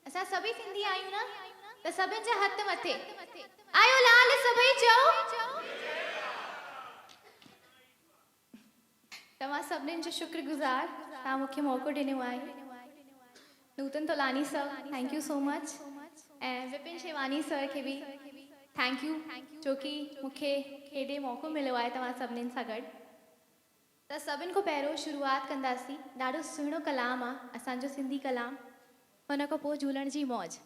असां सभी सिंधी आहियूं न त सभिनि जा हथ मथे आयो लाल सभई चओ तव्हां सभिनीनि जो शुक्रगुज़ार तव्हां मूंखे मौक़ो ॾिनो आहे Nutan Tolani sir thank you so much ऐं विपिन शेवानी सर खे बि थैंक यू छो की मूंखे हेॾे मौक़ो मिलियो आहे तव्हां सभिनीनि सां गॾु त सभिनि खां पहिरियों शुरूआति कंदासीं ॾाढो सुहिणो कलाम आहे असांजो सिंधी कलाम हुन खां पोइ झूलण जी मौज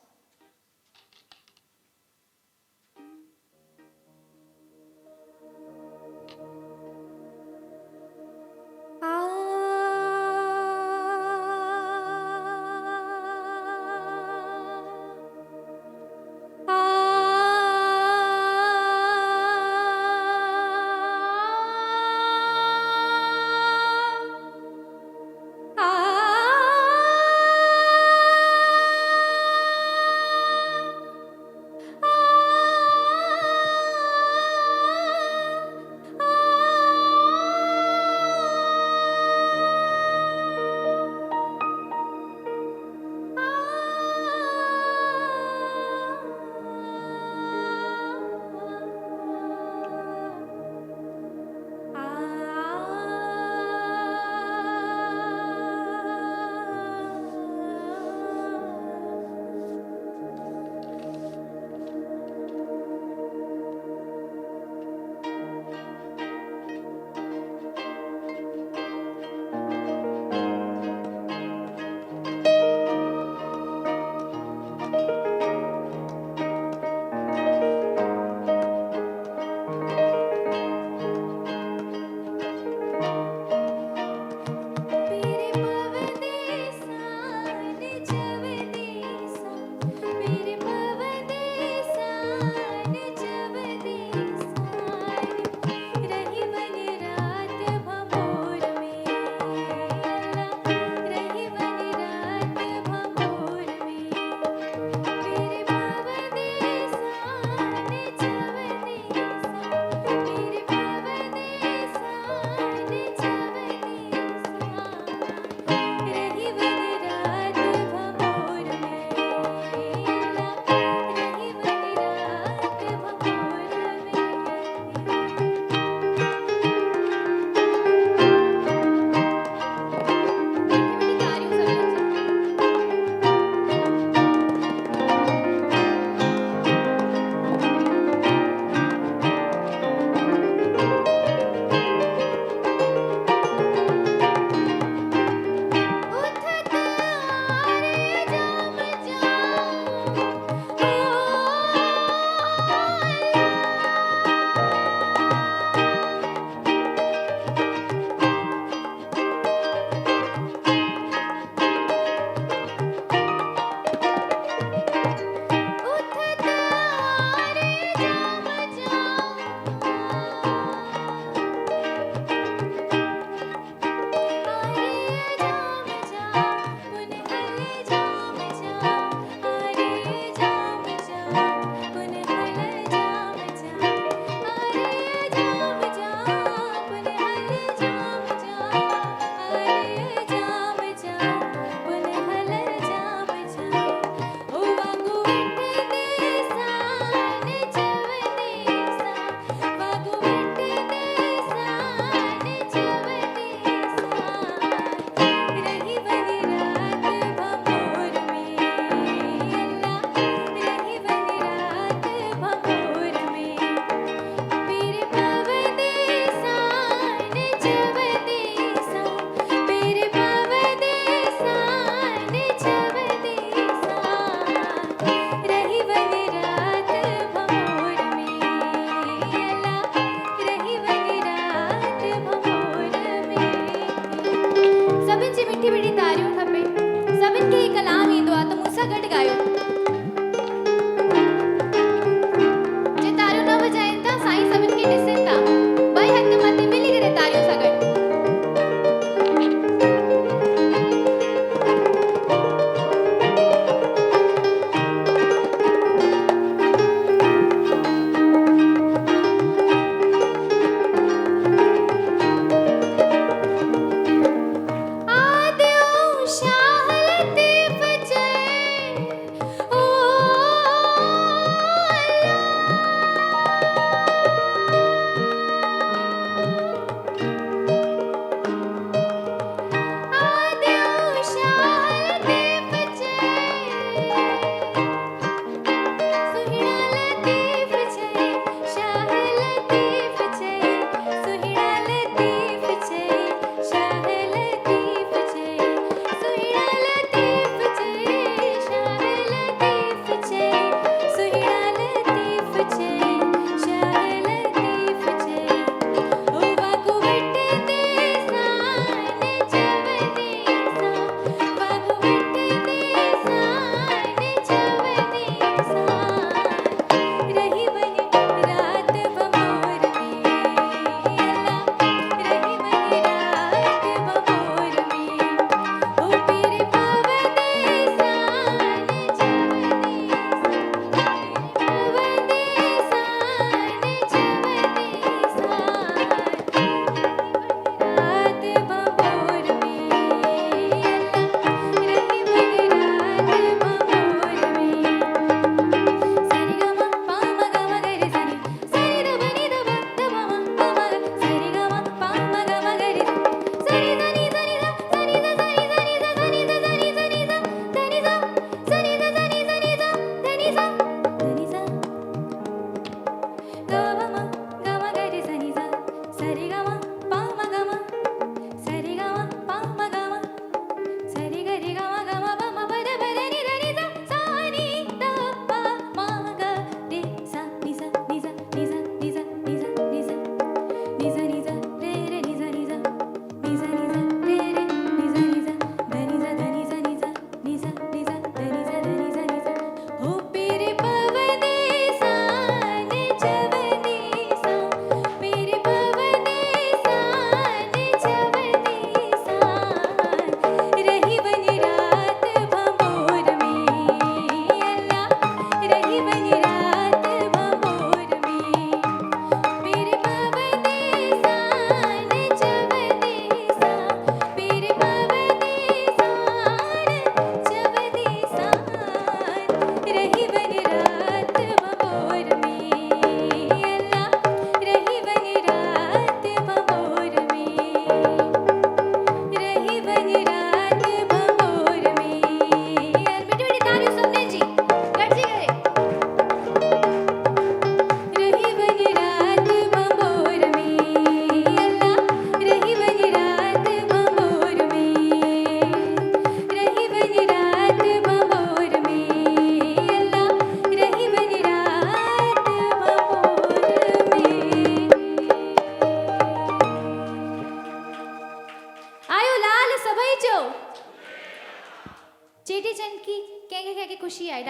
चेटीचंड की कंहिंखे कंहिंखे ख़ुशी आहे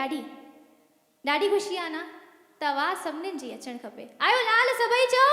ॾाढी ख़ुशी आहे न, तव्हां सभिनीनि जी अचणु खपे। आयो लाल सभई चओ